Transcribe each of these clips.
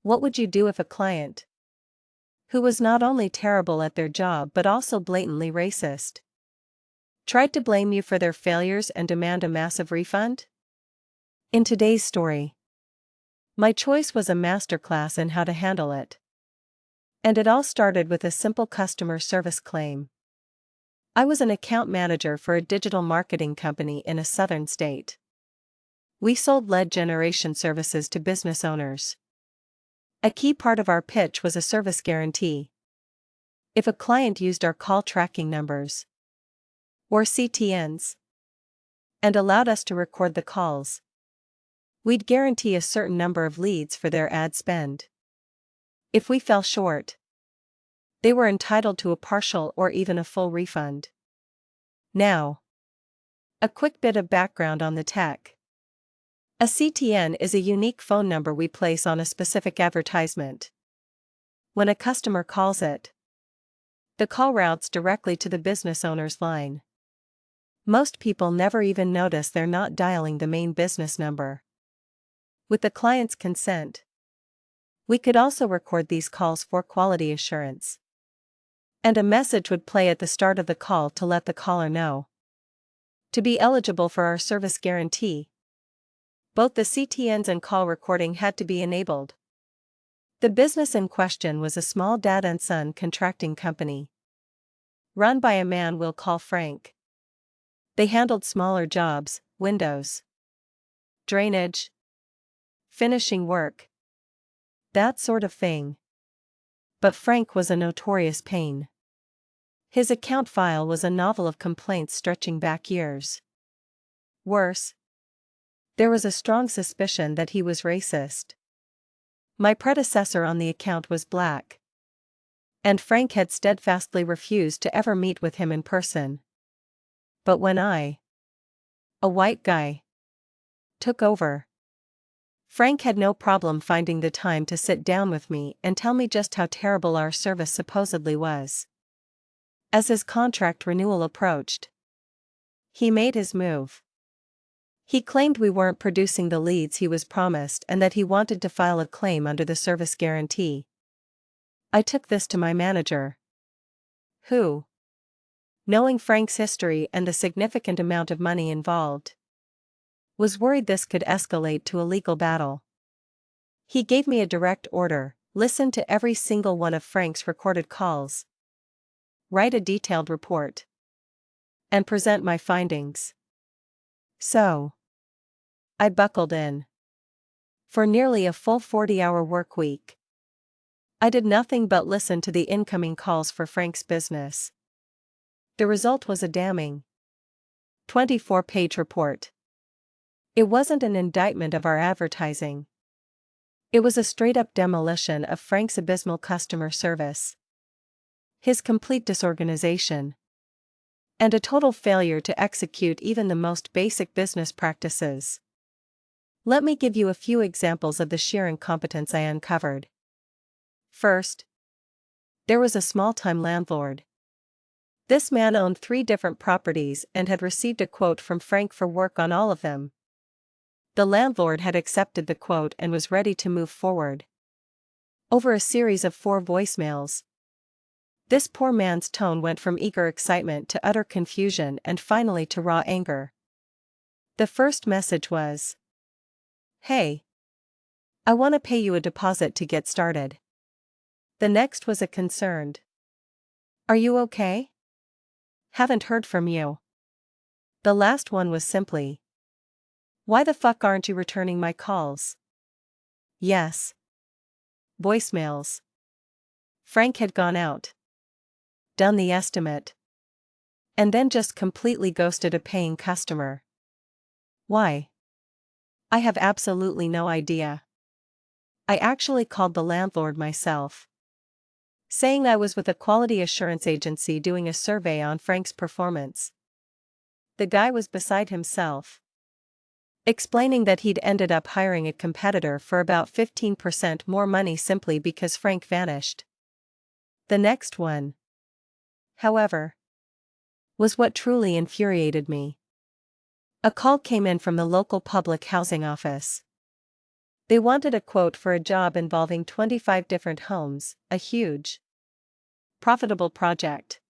What would you do if a client, who was not only terrible at their job but also blatantly racist, tried to blame you for their failures and demand a massive refund? In today's story, my choice was a masterclass in how to handle it. And it all started with a simple customer service claim. I was an account manager for a digital marketing company in a southern state. We sold lead generation services to business owners. A key part of our pitch was a service guarantee. If a client used our call tracking numbers, or CTNs, and allowed us to record the calls, we'd guarantee a certain number of leads for their ad spend. If we fell short, they were entitled to a partial or even a full refund. Now, a quick bit of background on the tech. A CTN is a unique phone number we place on a specific advertisement. When a customer calls it, the call routes directly to the business owner's line. Most people never even notice they're not dialing the main business number. With the client's consent, we could also record these calls for quality assurance. And a message would play at the start of the call to let the caller know. To be eligible for our service guarantee, both the CTNs and call recording had to be enabled. The business in question was a small dad and son contracting company, run by a man we'll call Frank. They handled smaller jobs, windows, drainage, finishing work, that sort of thing. But Frank was a notorious pain. His account file was a novel of complaints stretching back years. Worse, there was a strong suspicion that he was racist. My predecessor on the account was black, and Frank had steadfastly refused to ever meet with him in person. But when I, a white guy, took over, Frank had no problem finding the time to sit down with me and tell me just how terrible our service supposedly was. As his contract renewal approached, he made his move. He claimed we weren't producing the leads he was promised and that he wanted to file a claim under the service guarantee. I took this to my manager, who, knowing Frank's history and the significant amount of money involved, was worried this could escalate to a legal battle. He gave me a direct order: listen to every single one of Frank's recorded calls, write a detailed report, and present my findings. So, I buckled in. For nearly a full 40-hour work week, I did nothing but listen to the incoming calls for Frank's business. The result was a damning 24-page report. It wasn't an indictment of our advertising. It was a straight-up demolition of Frank's abysmal customer service, his complete disorganization, and a total failure to execute even the most basic business practices. Let me give you a few examples of the sheer incompetence I uncovered. First, there was a small-time landlord. This man owned 3 different properties and had received a quote from Frank for work on all of them. The landlord had accepted the quote and was ready to move forward. Over a series of 4 voicemails, this poor man's tone went from eager excitement to utter confusion and finally to raw anger. The first message was, "Hey, I want to pay you a deposit to get started." The next was a concerned, "Are you okay? Haven't heard from you." The last one was simply, "Why the fuck aren't you returning my calls?" Yes. Voicemails. Frank had gone out, done the estimate, and then just completely ghosted a paying customer. Why? I have absolutely no idea. I actually called the landlord myself, saying I was with a quality assurance agency doing a survey on Frank's performance. The guy was beside himself, explaining that he'd ended up hiring a competitor for about 15% more money simply because Frank vanished. The next one, however, was what truly infuriated me. A call came in from the local public housing office. They wanted a quote for a job involving 25 different homes, a huge, profitable project.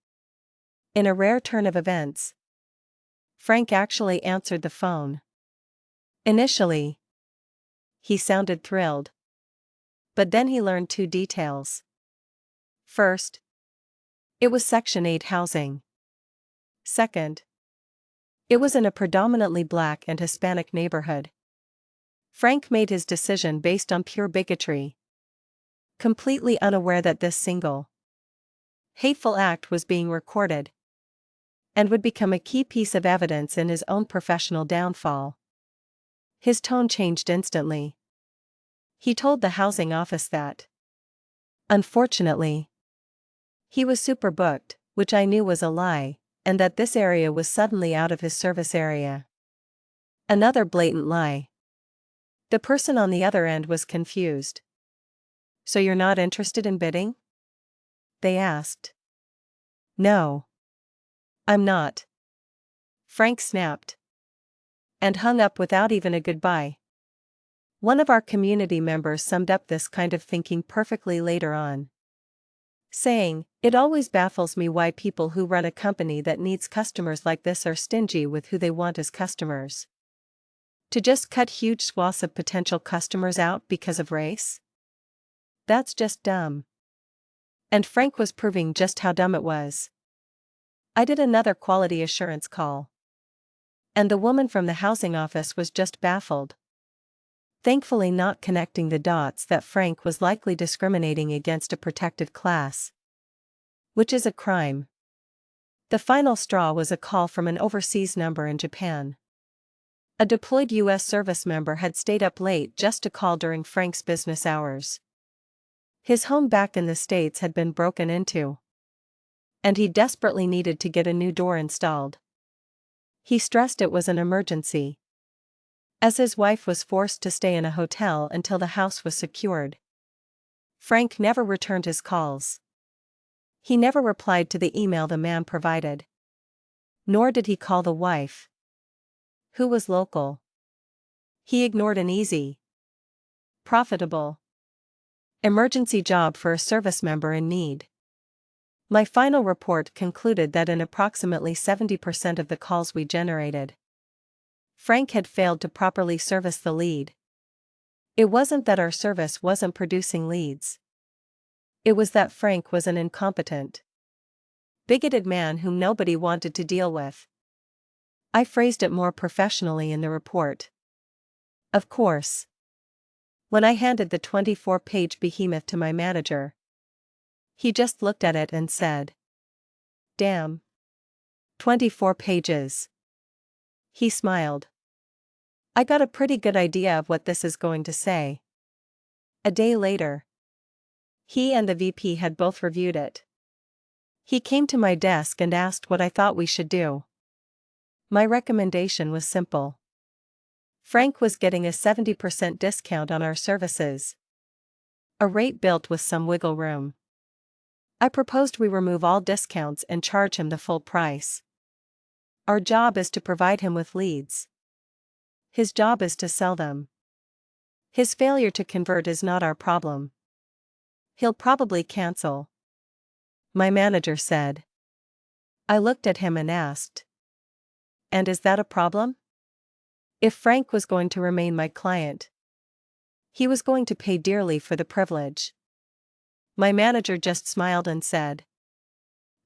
In a rare turn of events, Frank actually answered the phone. Initially, he sounded thrilled. But then he learned two details. First, it was Section 8 housing. Second, it was in a predominantly Black and Hispanic neighborhood. Frank made his decision based on pure bigotry, completely unaware that this single, hateful act was being recorded and would become a key piece of evidence in his own professional downfall. His tone changed instantly. He told the housing office that, unfortunately, he was super booked, which I knew was a lie, and that this area was suddenly out of his service area. Another blatant lie. The person on the other end was confused. So you're not interested in bidding? They asked. No. I'm not. Frank snapped. And hung up without even a goodbye. One of our community members summed up this kind of thinking perfectly later on, saying, "It always baffles me why people who run a company that needs customers like this are stingy with who they want as customers. To just cut huge swaths of potential customers out because of race? That's just dumb." And Frank was proving just how dumb it was. I did another quality assurance call. And the woman from the housing office was just baffled, thankfully not connecting the dots that Frank was likely discriminating against a protected class, which is a crime. The final straw was a call from an overseas number in Japan. A deployed U.S. service member had stayed up late just to call during Frank's business hours. His home back in the States had been broken into, and he desperately needed to get a new door installed. He stressed it was an emergency, as his wife was forced to stay in a hotel until the house was secured. Frank never returned his calls. He never replied to the email the man provided. Nor did he call the wife, who was local. He ignored an easy, profitable, emergency job for a service member in need. My final report concluded that in approximately 70% of the calls we generated, Frank had failed to properly service the lead. It wasn't that our service wasn't producing leads. It was that Frank was an incompetent, bigoted man whom nobody wanted to deal with. I phrased it more professionally in the report. Of course, when I handed the 24-page behemoth to my manager, he just looked at it and said, "Damn. 24 pages." He smiled. I got a pretty good idea of what this is going to say. A day later, he and the VP had both reviewed it. He came to my desk and asked what I thought we should do. My recommendation was simple. Frank was getting a 70% discount on our services, a rate built with some wiggle room. I proposed we remove all discounts and charge him the full price. Our job is to provide him with leads. His job is to sell them. His failure to convert is not our problem. He'll probably cancel, my manager said. I looked at him and asked, "And is that a problem?" If Frank was going to remain my client, he was going to pay dearly for the privilege. My manager just smiled and said,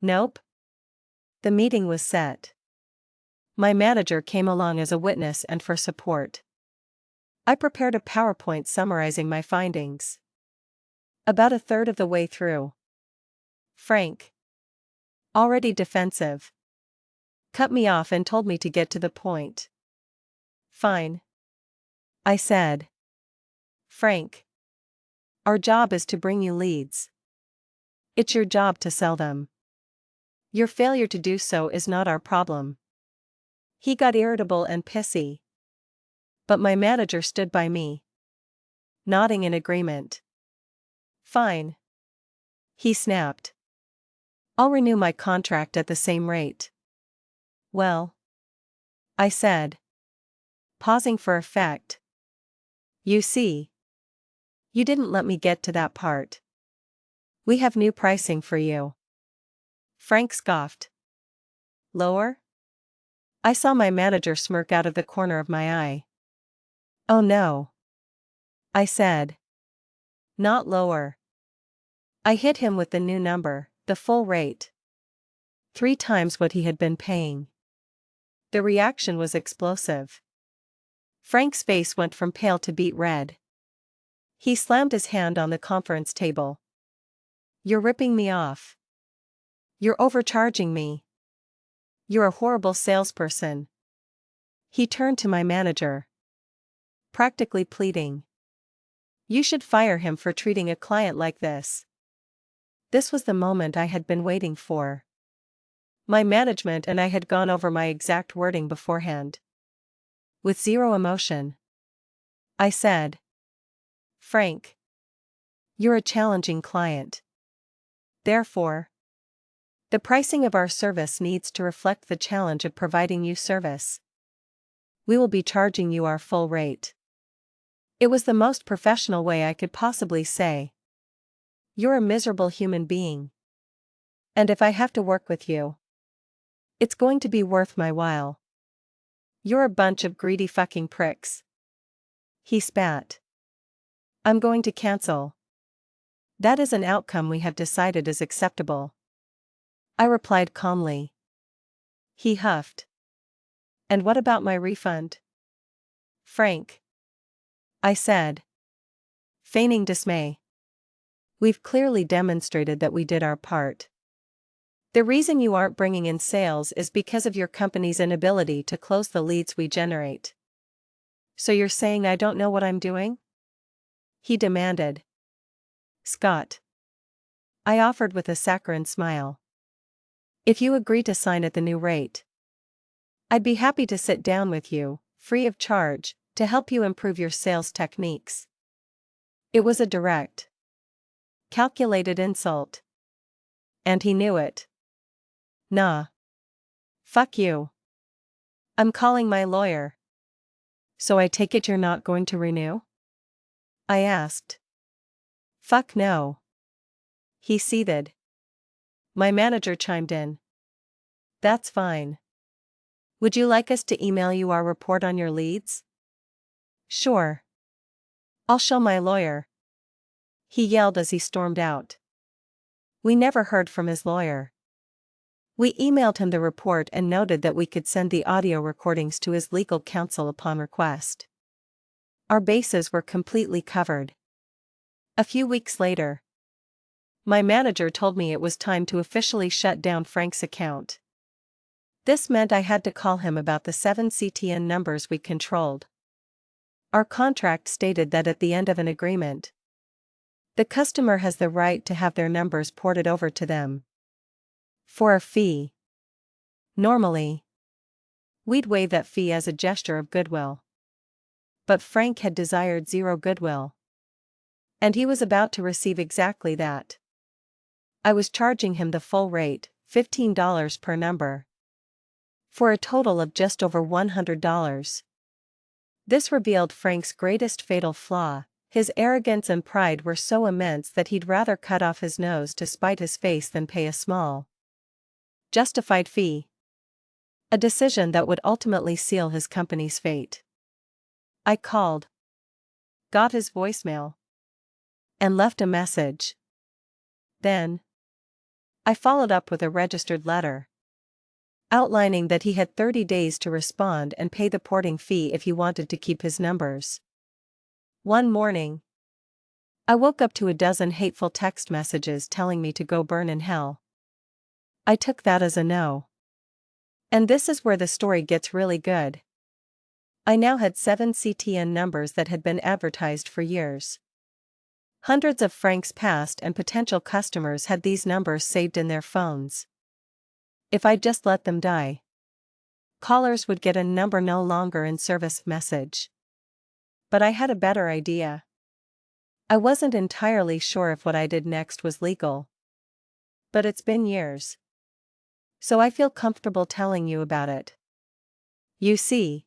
"Nope." The meeting was set. My manager came along as a witness and for support. I prepared a PowerPoint summarizing my findings. About a third of the way through, Frank, already defensive, cut me off and told me to get to the point. "Fine," I said. "Frank, our job is to bring you leads. It's your job to sell them. Your failure to do so is not our problem." He got irritable and pissy. But my manager stood by me, nodding in agreement. "Fine," he snapped. "I'll renew my contract at the same rate." "Well," I said, pausing for effect, "you see, You didn't let me get to that part. We have new pricing for you. Frank scoffed. Lower? I saw my manager smirk out of the corner of my eye. Oh no. I said. Not lower. I hit him with the new number, the full rate. 3 times what he had been paying. The reaction was explosive. Frank's face went from pale to beet red. He slammed his hand on the conference table. You're ripping me off. You're overcharging me. You're a horrible salesperson. He turned to my manager. Practically pleading. You should fire him for treating a client like this. This was the moment I had been waiting for. My management and I had gone over my exact wording beforehand. With zero emotion, I said, Frank, you're a challenging client. Therefore, the pricing of our service needs to reflect the challenge of providing you service. We will be charging you our full rate. It was the most professional way I could possibly say. You're a miserable human being. And if I have to work with you, it's going to be worth my while. You're a bunch of greedy fucking pricks. He spat. I'm going to cancel. That is an outcome we have decided is acceptable. I replied calmly. He huffed. And what about my refund? Frank. I said, feigning dismay. We've clearly demonstrated that we did our part. The reason you aren't bringing in sales is because of your company's inability to close the leads we generate. So you're saying I don't know what I'm doing? He demanded. Scott. I offered with a saccharine smile. If you agree to sign at the new rate, I'd be happy to sit down with you, free of charge, to help you improve your sales techniques. It was a direct, calculated insult. And he knew it. Nah. Fuck you. I'm calling my lawyer. So I take it you're not going to renew? I asked. Fuck no. He seethed. My manager chimed in. That's fine. Would you like us to email you our report on your leads? Sure. I'll show my lawyer. He yelled as he stormed out. We never heard from his lawyer. We emailed him the report and noted that we could send the audio recordings to his legal counsel upon request. Our bases were completely covered. A few weeks later, my manager told me it was time to officially shut down Frank's account. This meant I had to call him about the 7 CTN numbers we controlled. Our contract stated that at the end of an agreement, the customer has the right to have their numbers ported over to them. For a fee. Normally, we'd waive that fee as a gesture of goodwill. But Frank had desired zero goodwill. And he was about to receive exactly that. I was charging him the full rate, $15 per number. For a total of just over $100. This revealed Frank's greatest fatal flaw. His arrogance and pride were so immense that he'd rather cut off his nose to spite his face than pay a small, justified fee. A decision that would ultimately seal his company's fate. I called, got his voicemail, and left a message. Then, I followed up with a registered letter, outlining that he had 30 days to respond and pay the porting fee if he wanted to keep his numbers. One morning, I woke up to a dozen hateful text messages telling me to go burn in hell. I took that as a no. And this is where the story gets really good. I now had 7 CTN numbers that had been advertised for years. Hundreds of Frank's past and potential customers had these numbers saved in their phones. If I'd just let them die, callers would get a number no longer in service message. But I had a better idea. I wasn't entirely sure if what I did next was legal. But it's been years. So I feel comfortable telling you about it. You see,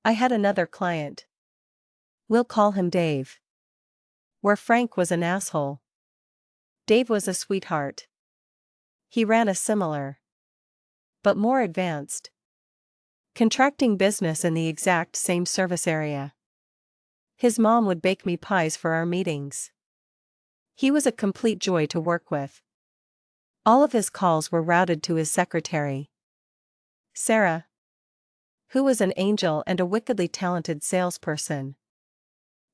I had another client. We'll call him Dave. Where Frank was an asshole, Dave was a sweetheart. He ran a similar, but more advanced, contracting business in the exact same service area. His mom would bake me pies for our meetings. He was a complete joy to work with. All of his calls were routed to his secretary, Sarah, who was an angel and a wickedly talented salesperson.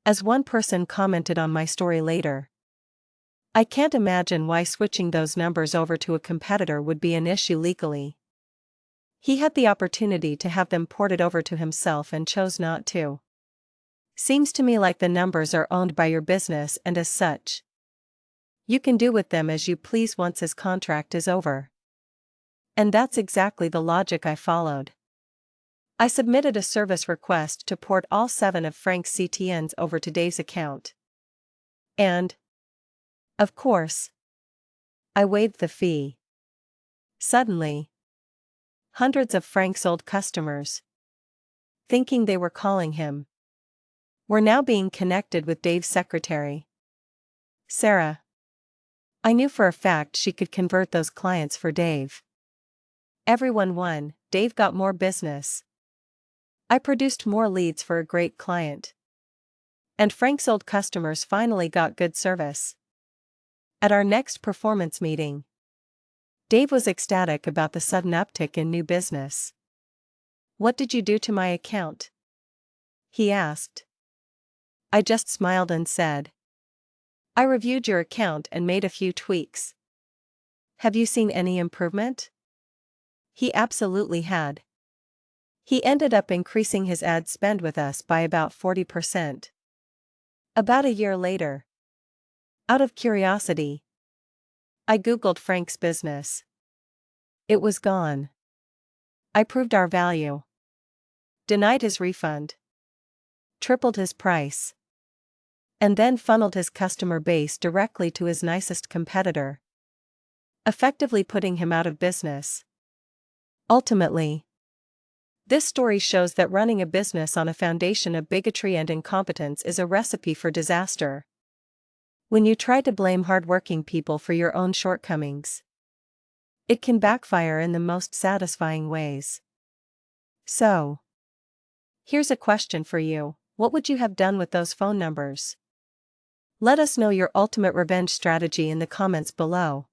As one person commented on my story later, I can't imagine why switching those numbers over to a competitor would be an issue legally. He had the opportunity to have them ported over to himself and chose not to. Seems to me like the numbers are owned by your business, and as such, you can do with them as you please once his contract is over. And that's exactly the logic I followed. I submitted a service request to port all 7 of Frank's CTNs over to Dave's account. And, of course, I waived the fee. Suddenly, hundreds of Frank's old customers, thinking they were calling him, were now being connected with Dave's secretary, Sarah. I knew for a fact she could convert those clients for Dave. Everyone won. Dave got more business. I produced more leads for a great client. And Frank's old customers finally got good service. At our next performance meeting, Dave was ecstatic about the sudden uptick in new business. "What did you do to my account?" he asked. I just smiled and said, "I reviewed your account and made a few tweaks." "Have you seen any improvement?" He absolutely had. He ended up increasing his ad spend with us by about 40%. About a year later, out of curiosity, I Googled Frank's business. It was gone. I proved our value, denied his refund, tripled his price, and then funneled his customer base directly to his nicest competitor, effectively putting him out of business. Ultimately, this story shows that running a business on a foundation of bigotry and incompetence is a recipe for disaster. When you try to blame hardworking people for your own shortcomings, it can backfire in the most satisfying ways. So, here's a question for you: what would you have done with those phone numbers? Let us know your ultimate revenge strategy in the comments below.